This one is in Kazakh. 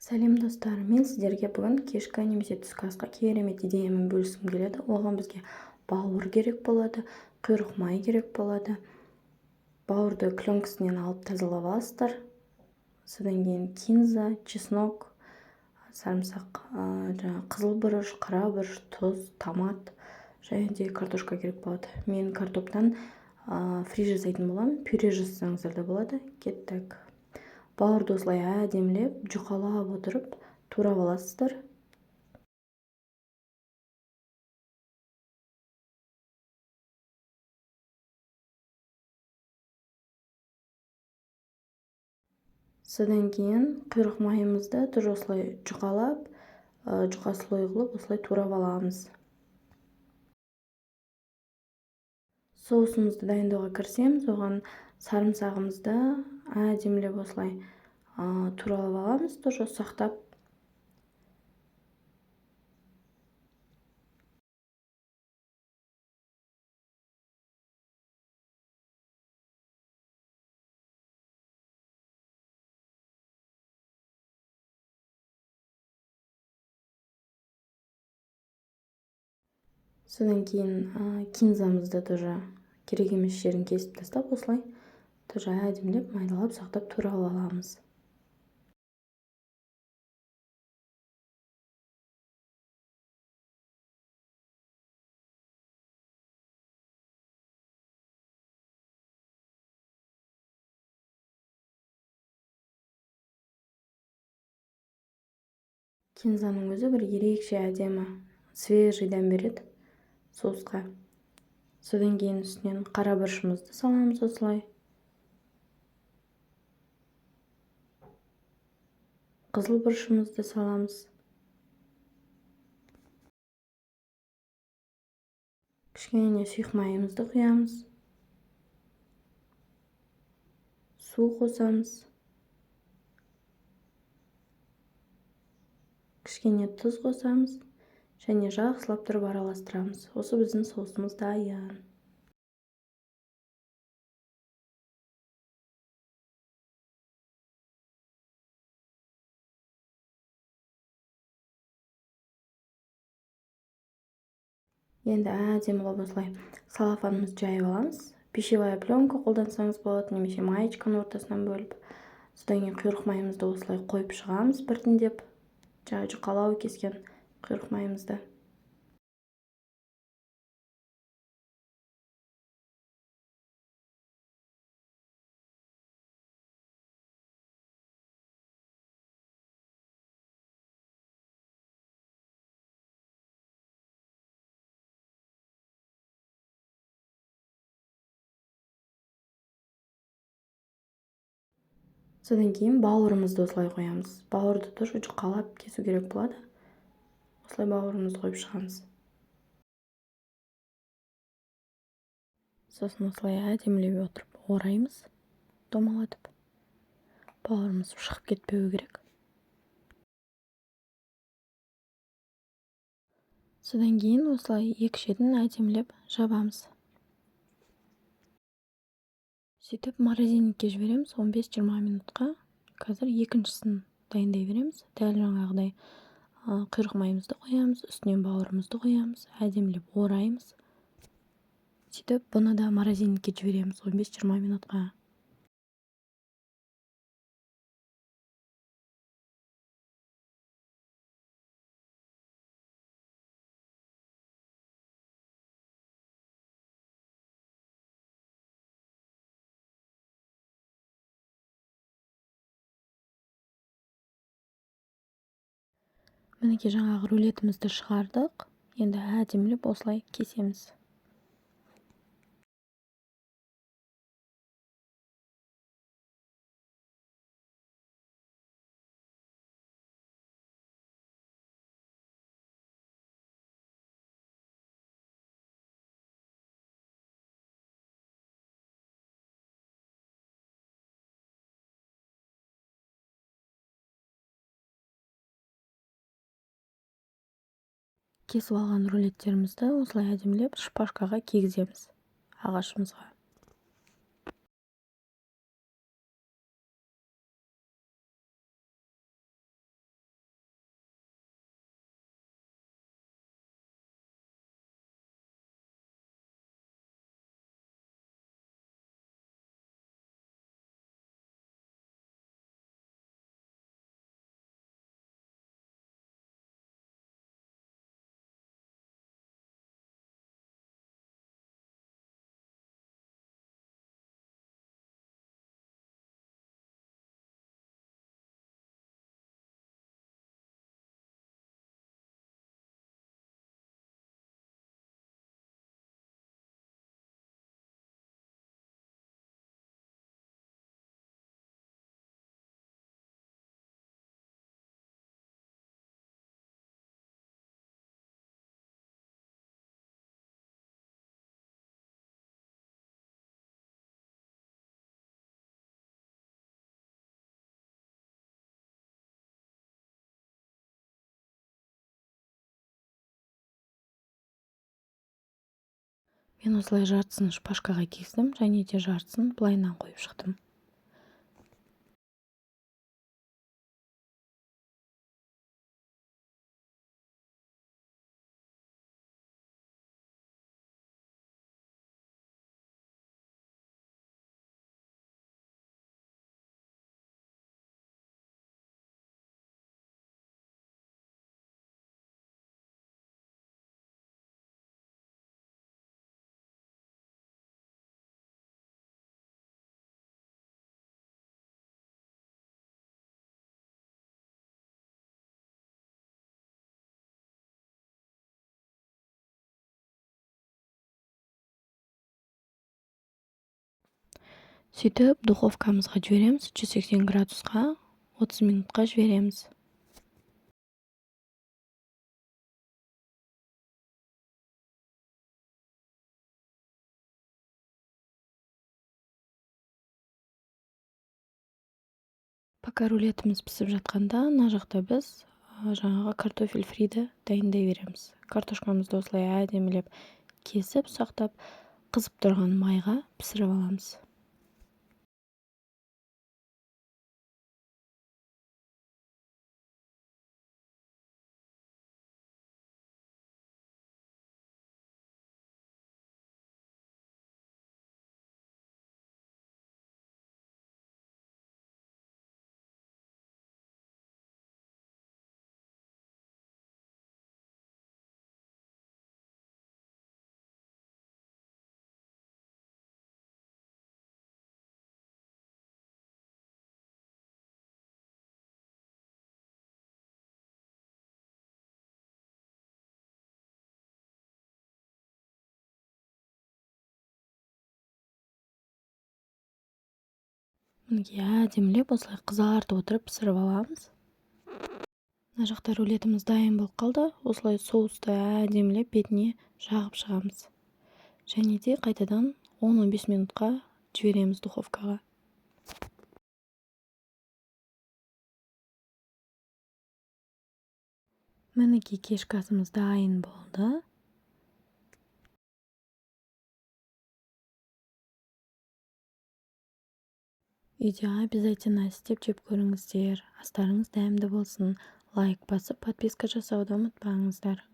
Сәлем достар, мен сіздерге бүгін кешкі немесе түскі асқа керемет идеямен бөліскім келеді. Оған бізге бауыр керек болады, құйрық май керек болады. Бауырды пленкасынан алып тазалап аласыздар. Содан кейін кинза, чеснок, сарымсақ, қызыл бұрыш, қара бұрыш, тұз, томат және де картошка керек болады. Мен картоптан фри жасайтын боламын, пюре жасасаңыздар да болады. Кеттік. Бауырды осылай әдемілеп, жұқалап отырып, турап аласыздар. Содан кейін құйрық майымызды тоже осылай жұқалап, жұқа слой қылып, осылай турап аламыз. Соусымызды дайындауға кірісеміз. Оған сарымсағымызды әдемілеп осылай туралап аламыз, тоже ұсақтап. Содан кейін кинзамызды тоже керек емес жерін кесіп тастап, осылай тоже әдемілеп майдалап сақтап турап аламыз. Кинзаның өзі бір ерекше әдемі, свежий дәм береді соусқа. Содан кейін үстінен қара бұрышымызды саламыз осылай. Қызыл бұрышымызды саламыз. Кішкене сұйық майымызды құямыз. Су қосамыз. Кішкене тұз қосамыз. Және жақсылап тұрып араластырамыз. Осы біздің соусымыз дайын. Енді әдемі қылып осылай салафанымызды жайып аламыз. Пищевая пленка қолдансаңыз болады, немесе маечканың ортасынан бөліп. Содан кейін құйрық майымызды осылай қойып шығамыз біртіндеп. Жұқалау кескен құйрық майымызды. Содан кейін бауырымызды осылай қоямыз. Бауырды тоже жұқалап кесу керек болады. Осылай бауырымызды қойып шығамыз. Сосын осылай әдемілеп отырып ораймыз, домалатып. Бауырымыз шығып кетпеуі керек. Содан кейін осылай екі шетін әдемілеп жабамыз. Сөйтіп морозильникке жібереміз 15-20 минутқа. Қазір екіншісін дайындай береміз. Дәл жаңағыдай құйрық майымызды қоямыз, үстінен бауырымызды қоямыз, әдемілеп ораймыз. Сөйтіп бұны да морозильникке жібереміз 15-20 минутқа. Мінекей жаңағы рулетімізді шығардық. Енді әдемілеп осылай кесеміз. Кесіп алған рулеттерімізді осылай әдемілеп шпажкаға кигіземіз ағашымызға. Мен осылай жартысын шпажкаға кестім және де жартысын былайынан қойып шықтым. Сөйтіп духовкамызға жібереміз, 180 градусқа 30 минутқа жібереміз. Пока рулетіміз пісіп жатқанда, мына жақта біз жаңағы картофель фриді дайындай береміз. Картошкамызды осылай әдемілеп кесіп, сақтап, қызып тұрған майға пісіріп аламыз. Мінекей әдемілеп осылай қызартып отырып пісіріп аламыз. Мына жақта рулетіміз дайын болып қалды. Осылай соусты әдемілеп бетіне жағып шығамыз. Және де қайтадан 10-15 минутқа жібереміз духовкаға. Мінекей кешкі асымыз дайын болды. Үйде обязательно істеп жеп көріңіздер. Астарыңыз дәмді болсын. Лайк басып, подписка жасауды ұмытпаңыздар.